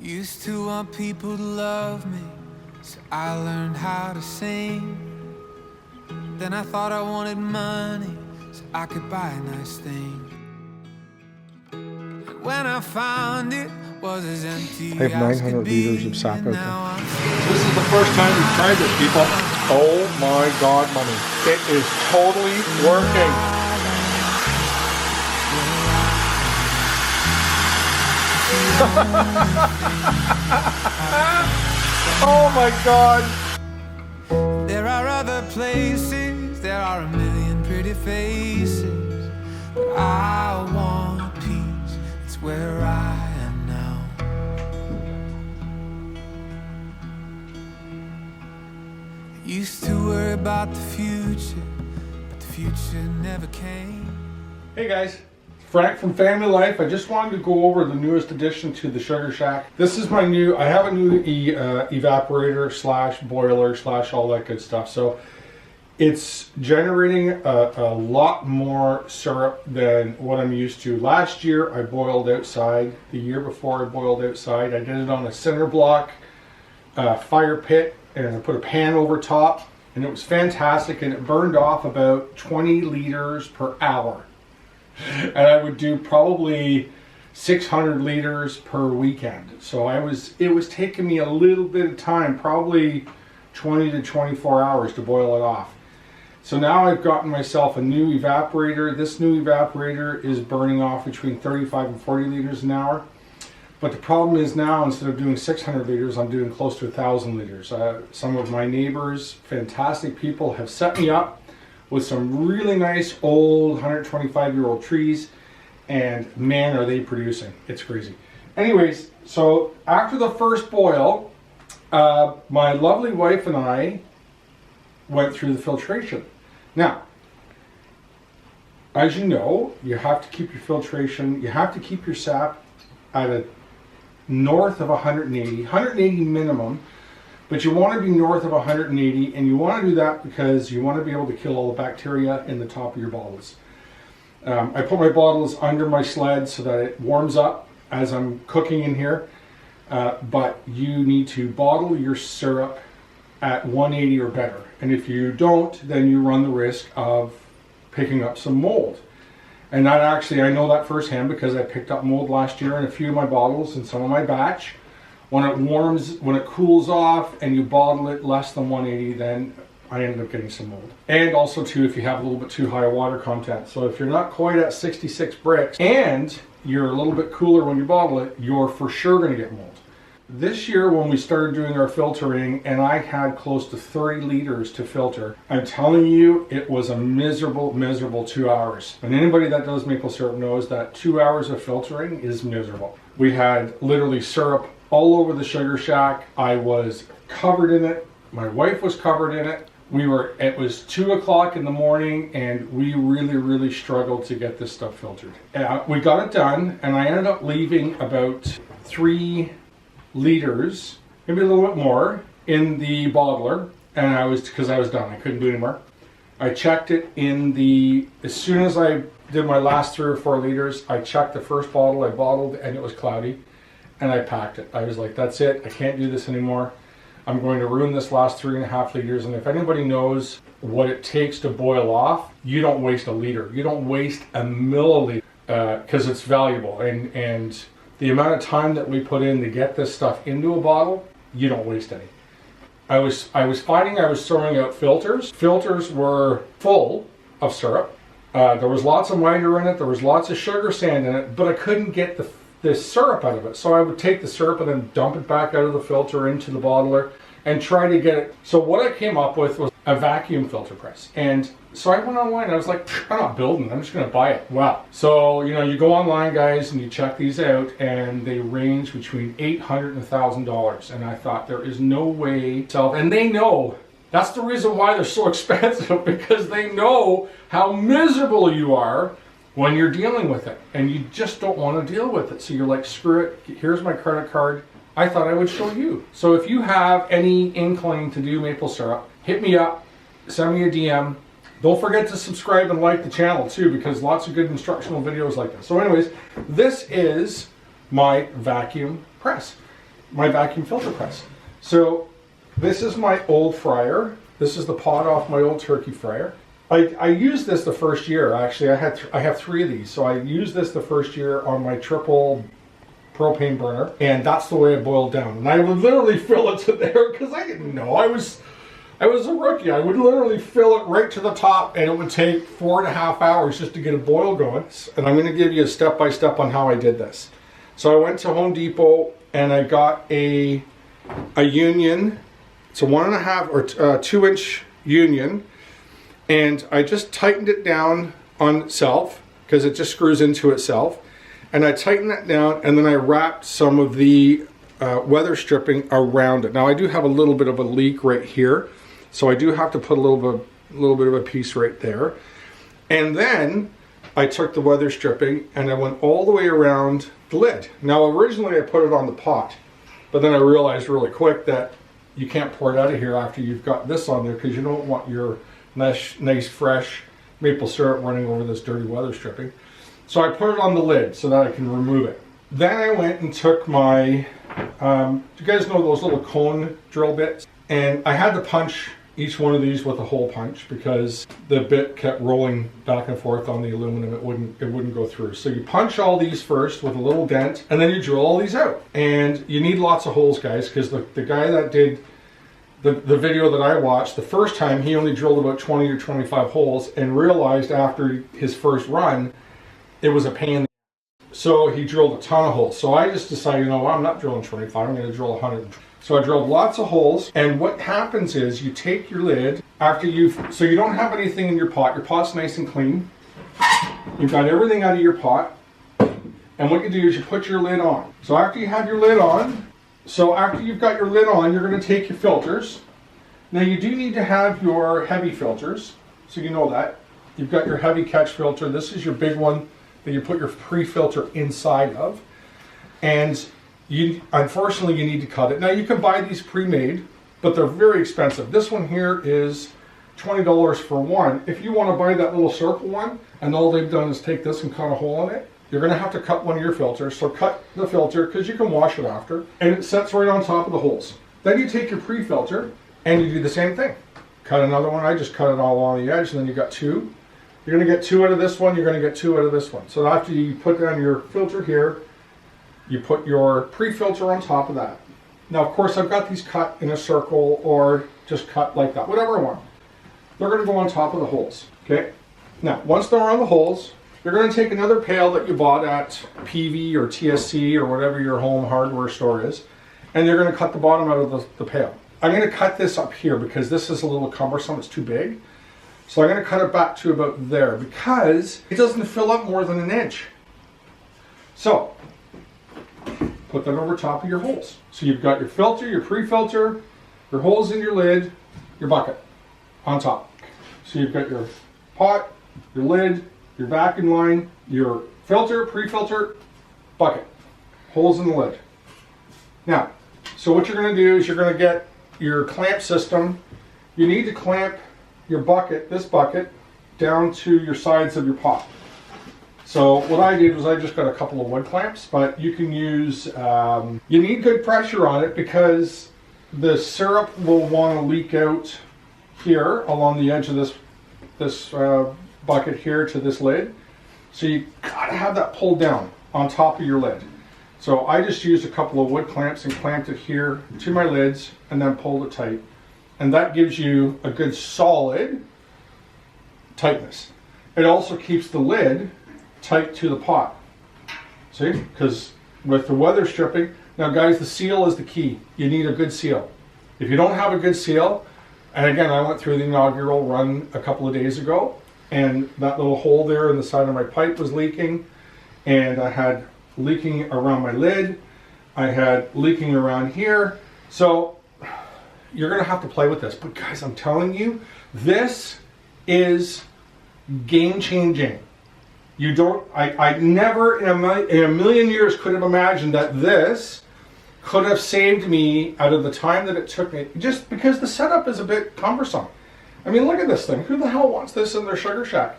Used to want people to love me, so I learned how to sing. Then I thought I wanted money, so I could buy a nice thing. And when I found it, was as empty I have 900 liters of sap out there. This is the first time we've tried this, people. Oh my God, money. It is totally working. Oh my God. There are other places, there are a million pretty faces, but I want peace, it's where I am now. I used to worry about the future, but the future never came. Hey guys, Frank from Family Life. I just wanted to go over the newest addition to the Sugar Shack. This is my new, I have a new evaporator slash boiler slash all that good stuff. So it's generating a lot more syrup than what I'm used to. Last year I boiled outside. The year before I boiled outside. I did it on a cinder block fire pit, and I put a pan over top, and it was fantastic, and it burned off about 20 liters per hour. And I would do probably 600 liters per weekend. So it was taking me a little bit of time, probably 20 to 24 hours to boil it off. So now I've gotten myself a new evaporator. This new evaporator is burning off between 35 and 40 liters an hour. But the problem is now, instead of doing 600 liters, I'm doing close to 1,000 liters. Some of my neighbors, fantastic people, have set me up with some really nice old 125-year-old trees, and man, are they producing. It's crazy. Anyways, so after the first boil, my lovely wife and I went through the filtration. Now, as you know, you have to keep your filtration, you have to keep your sap at a north of 180 minimum. But you want to be north of 180, and you want to do that because you want to be able to kill all the bacteria in the top of your bottles. I put my bottles under my sled so that it warms up as I'm cooking in here. But you need to bottle your syrup at 180 or better. And if you don't, then you run the risk of picking up some mold. And that actually, I know that firsthand because I picked up mold last year in a few of my bottles and some of my batch. When it warms, when it cools off and you bottle it less than 180, then I ended up getting some mold. And also too, if you have a little bit too high a water content. So if you're not quite at 66 bricks and you're a little bit cooler when you bottle it, you're for sure going to get mold. This year when we started doing our filtering, and I had close to 30 liters to filter, I'm telling you, it was a miserable, miserable 2 hours. And anybody that does maple syrup knows that 2 hours of filtering is miserable. We had literally syrup all over the Sugar Shack. I was covered in it. My wife was covered in it. It was 2 o'clock in the morning, and we really struggled to get this stuff filtered. We got it done, and I ended up leaving about 3 liters, maybe a little bit more, in the bottler, and because I was done. I couldn't do anymore. I checked it as soon as I did my last 3 or 4 liters, I checked the first bottle I bottled, and it was cloudy. And I packed it. I was like, that's it. I can't do this anymore. I'm going to ruin this last 3.5 liters. And if anybody knows what it takes to boil off, you don't waste a liter. You don't waste a milliliter because it's valuable. And the amount of time that we put in to get this stuff into a bottle, you don't waste any. I was finding I was throwing out filters. Filters were full of syrup. There was lots of mitre in it. There was lots of sugar sand in it, but I couldn't get the syrup out of it. So I would take the syrup and then dump it back out of the filter into the bottler and try to get it. So what I came up with was a vacuum filter press. And so I went online and I was like, I'm not building it, I'm just going to buy it. Wow. So, you go online, guys, and you check these out, and they range between $800 and $1,000. And I thought, there is no way. And they know. That's the reason why they're so expensive, because they know how miserable you are when you're dealing with it, and you just don't want to deal with it. So you're like, screw it, here's my credit card. I thought I would show you. So if you have any inkling to do maple syrup, hit me up, send me a DM. Don't forget to subscribe and like the channel too, because lots of good instructional videos like this. So anyways, this is my vacuum press. my vacuum filter press. So this is my old fryer. This is the pot off my old turkey fryer. I used this the first year. Actually, I have 3 of these. So I used this the first year on my triple propane burner, and that's the way it boiled down. And I would literally fill it to there because I didn't know. I was a rookie. I would literally fill it right to the top, and it would take 4.5 hours just to get a boil going. And I'm going to give you a step-by-step on how I did this. So I went to Home Depot and I got a union. It's a 1.5 or 2-inch union, and I just tightened it down on itself because it just screws into itself. And I tightened that down, and then I wrapped some of the weather stripping around it. Now I do have a little bit of a leak right here, so I do have to put a little bit of a piece right there. And then I took the weather stripping and I went all the way around the lid. Now originally I put it on the pot, but then I realized really quick that you can't pour it out of here after you've got this on there, because you don't want your nice fresh maple syrup running over this dirty weather stripping. So I put it on the lid so that I can remove it. Then I went and took my, do you guys know those little cone drill bits? And I had to punch each one of these with a hole punch because the bit kept rolling back and forth on the aluminum. It wouldn't go through. So you punch all these first with a little dent, and then you drill all these out. And you need lots of holes, guys, because the guy that did the video that I watched, the first time he only drilled about 20 or 25 holes and realized after his first run it was a pain. So he drilled a ton of holes. So I just decided, you know what, I'm not drilling 25, I'm going to drill 100. So I drilled lots of holes, and what happens is you take your lid after so you don't have anything in your pot's nice and clean. You've got everything out of your pot, and what you do is you put your lid on. So after you have your lid on, you've got your lid on, you're going to take your filters. Now you do need to have your heavy filters, so you know that. You've got your heavy catch filter. This is your big one that you put your pre-filter inside of, and unfortunately you need to cut it. Now you can buy these pre-made, but they're very expensive. This one here is $20 for one. If you want to buy that little circle one, and all they've done is take this and cut a hole in it, you're going to have to cut one of your filters. So cut the filter, because you can wash it after, and it sets right on top of the holes. Then you take your pre-filter and you do the same thing. Cut another one. I just cut it all along the edge, and then you got 2. You're going to get 2 out of this one, you're going to get 2 out of this one. So after you put down your filter here, you put your pre-filter on top of that. Now, of course, I've got these cut in a circle or just cut like that, whatever I want. They're going to go on top of the holes, okay? Now, once they're on the holes, you're going to take another pail that you bought at PV or TSC or whatever your home hardware store is, and you're going to cut the bottom out of the pail. I'm going to cut this up here because this is a little cumbersome, it's too big. So I'm going to cut it back to about there because it doesn't fill up more than 1 inch. So put that over top of your holes. So you've got your filter, your pre-filter, your holes in your lid, your bucket on top. So you've got your pot, your lid, your vacuum line, your filter, pre-filter, bucket, holes in the lid. Now, so what you're going to do is you're going to get your clamp system. You need to clamp your bucket, this bucket, down to your sides of your pot. So what I did was I just got a couple of wood clamps, but you can use, you need good pressure on it because the syrup will want to leak out here along the edge of this bucket here to this lid. So you gotta have that pulled down on top of your lid. So I just used a couple of wood clamps and clamped it here to my lids and then pulled it tight. And that gives you a good solid tightness. It also keeps the lid tight to the pot. See? Because with the weather stripping, now guys, the seal is the key. You need a good seal. If you don't have a good seal, and again, I went through the inaugural run a couple of days ago, and that little hole there in the side of my pipe was leaking, and I had leaking around my lid, I had leaking around here. So you're going to have to play with this. But guys, I'm telling you, this is game changing. You don't, I never in a million years could have imagined that this could have saved me out of the time that it took me, just because the setup is a bit cumbersome. I mean, look at this thing. Who the hell wants this in their sugar shack?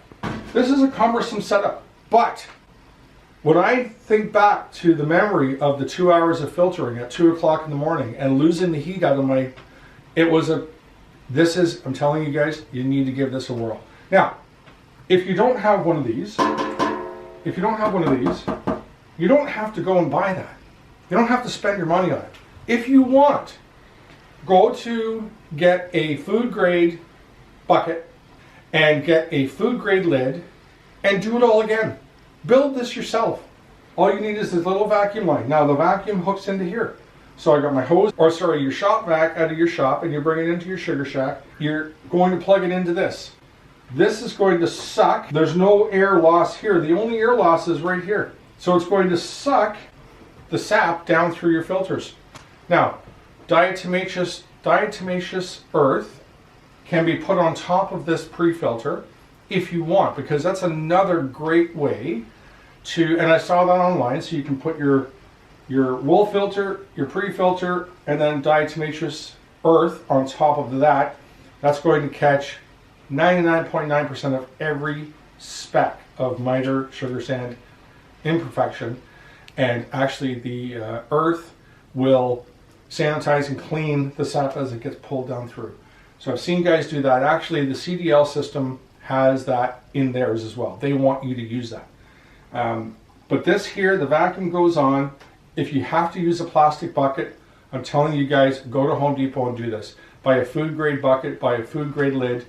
This is a cumbersome setup. But When I think back to the memory of the 2 hours of filtering at 2 o'clock in the morning and losing the heat out of my, I'm telling you guys, you need to give this a whirl. Now, if you don't have one of these, you don't have to go and buy that. You don't have to spend your money on it. If you want, go to get a food grade bucket and get a food grade lid and do it all again. Build this yourself. All you need is this little vacuum line. Now the vacuum hooks into here. So I got my hose, your shop vac out of your shop, and you bring it into your sugar shack. You're going to plug it into this. This is going to suck. There's no air loss here. The only air loss is right here. So it's going to suck the sap down through your filters. Now, diatomaceous earth can be put on top of this pre-filter if you want, because that's another great way to, and I saw that online, so you can put your wool filter, your pre-filter, and then diatomaceous earth on top of that. That's going to catch 99.9% of every speck of miter, sugar, sand, imperfection, and actually the earth will sanitize and clean the sap as it gets pulled down through. So I've seen guys do that. Actually, the CDL system has that in theirs as well. They want you to use that. But this here, the vacuum goes on. If you have to use a plastic bucket, I'm telling you guys, go to Home Depot and do this. Buy a food grade bucket, buy a food grade lid.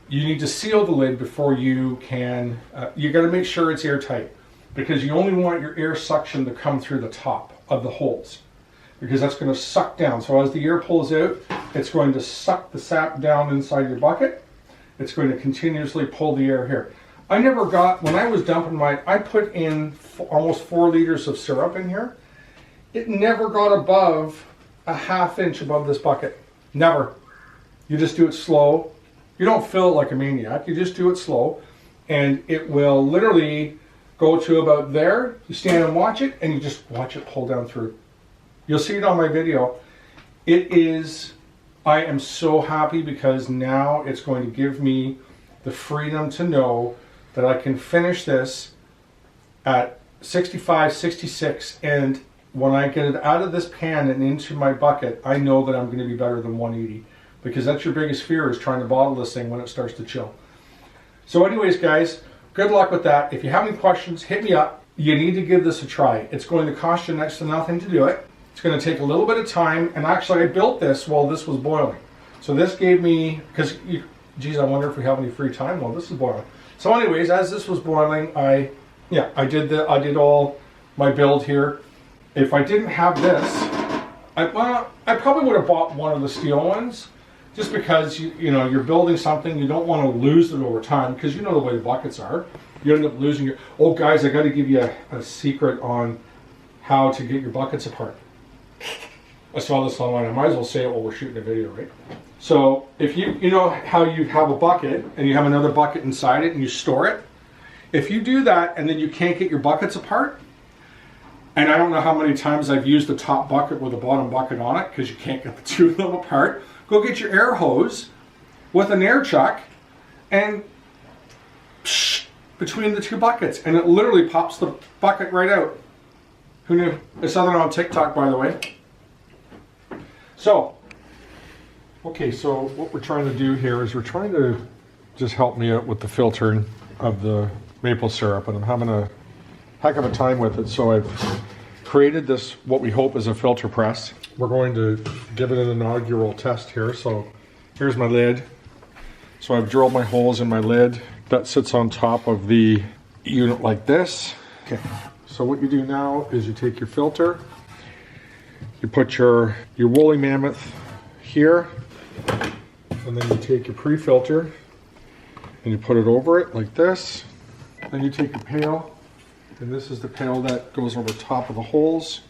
You need to seal the lid before you can, you got to make sure it's airtight, because you only want your air suction to come through the top of the holes, because that's going to suck down. So as the air pulls out, it's going to suck the sap down inside your bucket. It's going to continuously pull the air here. I never got, when I was dumping I put in almost 4 liters of syrup in here. It never got above a ½ inch above this bucket. Never. You just do it slow. You don't fill it like a maniac. You just do it slow, and it will literally go to about there. You stand and watch it, and you just watch it pull down through. You'll see it on my video. I am so happy, because now it's going to give me the freedom to know that I can finish this at 65, 66, and when I get it out of this pan and into my bucket, I know that I'm going to be better than 180, because that's your biggest fear, is trying to bottle this thing when it starts to chill. So anyways, guys, good luck with that. If you have any questions, hit me up. You need to give this a try. It's going to cost you next to nothing to do it. It's going to take a little bit of time, and actually I built this while this was boiling. So this gave me, because, geez, I wonder if we have any free time while this is boiling. So anyways, as this was boiling, I did all my build here. If I didn't have this, I probably would have bought one of the steel ones, just because you're building something, you don't want to lose it over time, because you know the way the buckets are. You end up losing your. Oh, guys, I got to give you a secret on how to get your buckets apart. I saw this online. I might as well say it while we're shooting a video, right? So if you know how you have a bucket and you have another bucket inside it and you store it, if you do that and then you can't get your buckets apart, and I don't know how many times I've used the top bucket with the bottom bucket on it because you can't get the two of them apart, go get your air hose with an air chuck and between the two buckets, and it literally pops the bucket right out. Who knew? I saw that on TikTok, by the way. So, okay, so what we're trying to do here is we're trying to just help me out with the filtering of the maple syrup, and I'm having a heck of a time with it. So I've created this, what we hope is a filter press. We're going to give it an inaugural test here. So here's my lid. So I've drilled my holes in my lid. That sits on top of the unit like this. Okay. So what you do now is you take your filter, you put your woolly mammoth here, and then you take your pre-filter and you put it over it like this. Then you take your pail, and this is the pail that goes over top of the holes.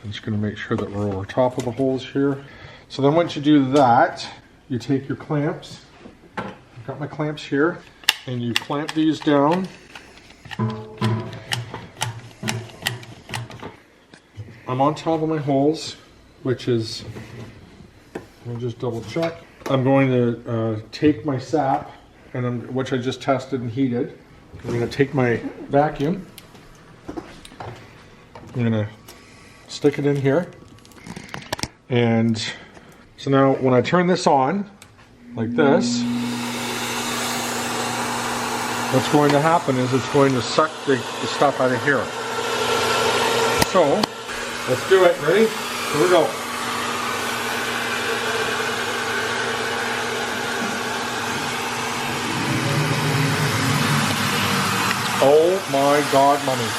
I'm just going to make sure that we're over top of the holes here. So then once you do that, you take your clamps. I've got my clamps here, and you clamp these down. I'm on top of my holes, which is, I'll just double check. I'm going to take my sap, which I just tested and heated. I'm going to take my vacuum, I'm gonna stick it in here. And so now when I turn this on, like this, what's going to happen is it's going to suck the stuff out of here. So, let's do it. Ready? Here we go. Oh my God, Mommy.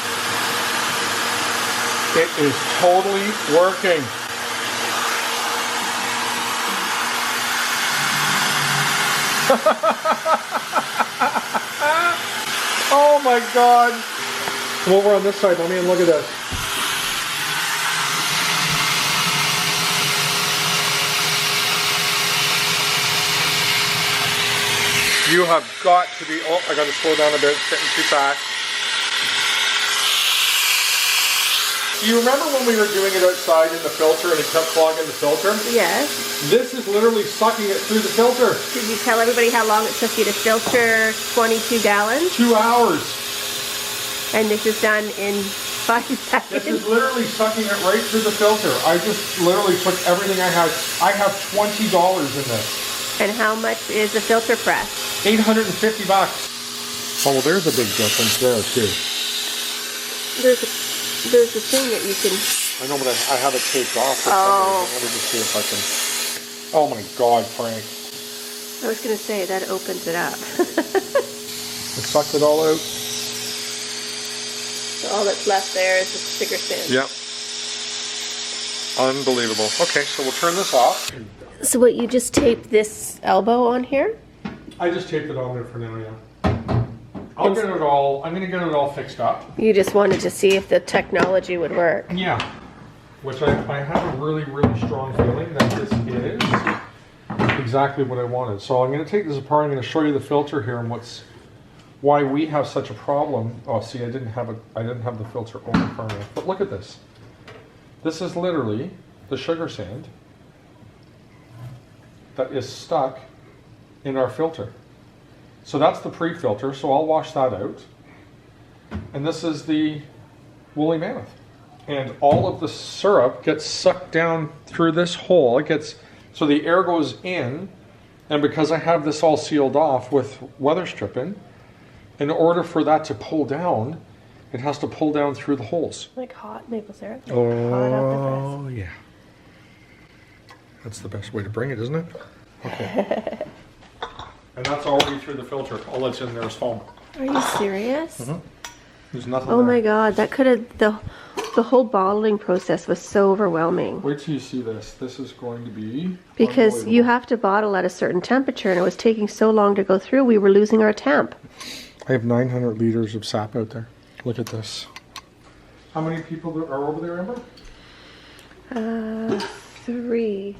It is totally working. Oh my God. Come over on this side, Mommy, and look at this. You have got to be, oh, I got to slow down a bit, it's getting too fast. Do you remember when we were doing it outside in the filter and it kept clogging the filter? Yes. This is literally sucking it through the filter. Did you tell everybody how long it took you to filter 22 gallons? 2 hours. And this is done in 5 seconds? This is literally sucking it right through the filter. I just literally took everything I had. I have $20 in this. And how much is the filter press? $850. Oh, well, there's a big difference there, too. There's a thing that you can... I know, but I have it taped off. Oh. Let me just see if I can... Oh, my God, Frank. I was going to say, that opens it up. It sucked it all out. So all that's left there is the sugar sand. Yep. Unbelievable. Okay, so we'll turn this off. So what, you just taped this elbow on here? I just taped it on there for now, yeah. I'm going to get it all fixed up. You just wanted to see if the technology would work. Yeah. Which I have a really, really strong feeling that this is exactly what I wanted. So I'm going to take this apart. I'm going to show you the filter here and why we have such a problem. Oh, see, I didn't have the filter open far enough. But look at this. This is literally the sugar sand that is stuck in our filter. So that's the pre-filter, so I'll wash that out. And this is the woolly mammoth. And all of the syrup gets sucked down through this hole. So the air goes in, and because I have this all sealed off with weather stripping, in order for that to pull down, it has to pull down through the holes. Like hot maple syrup? Oh, yeah. That's the best way to bring it, isn't it? Okay. And that's already through the filter. All that's in there is foam. Are you serious? Mm-hmm. There's nothing Oh there. my God, that could have, the whole bottling process was so overwhelming. Wait till you see this. This is going to be Because you have to bottle at a certain temperature, and it was taking so long to go through, we were losing our temp. I have 900 liters of sap out there. Look at this. How many people are over there, Amber? 3.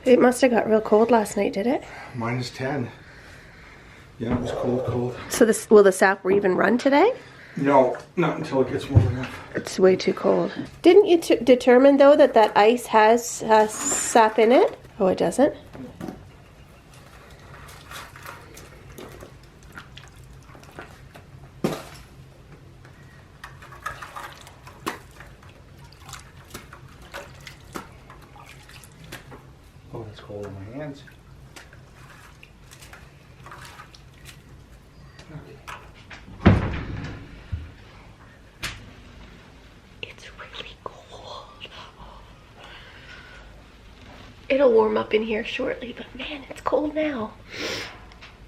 It must have got real cold last night, did it? -10. Yeah, it was cold. So will the sap even run today? No, not until it gets warm enough. It's way too cold. Didn't you determine, though, that ice has sap in it? Oh, it doesn't? Oh, it's cold in my hands. It'll warm up in here shortly, but man, it's cold now.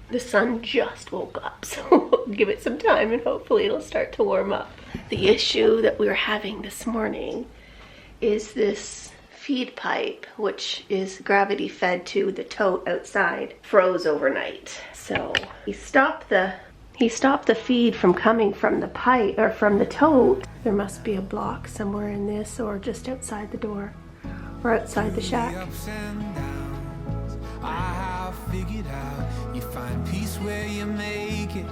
The sun just woke up, so give it some time and hopefully it'll start to warm up. The issue that we're having this morning is this feed pipe, which is gravity fed to the tote outside, froze overnight. So he stopped the feed from coming from the pipe or from the tote. There must be a block somewhere in this or just outside the door or outside the shack. Ups and downs, I have figured out you find peace where you make it.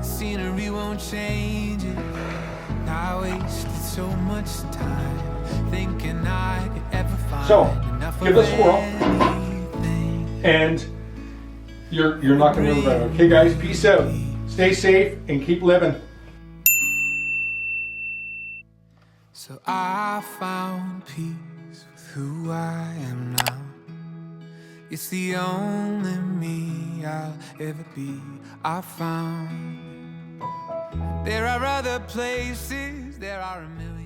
Scenery won't change it. I wasted so much time thinking I could ever find enough give of this a whirl. anything. And you're not going to regret it. Okay, guys, peace out. Stay safe and keep living. So I found peace with who I am now. It's the only me I'll ever be. I found there are other places, there are a million.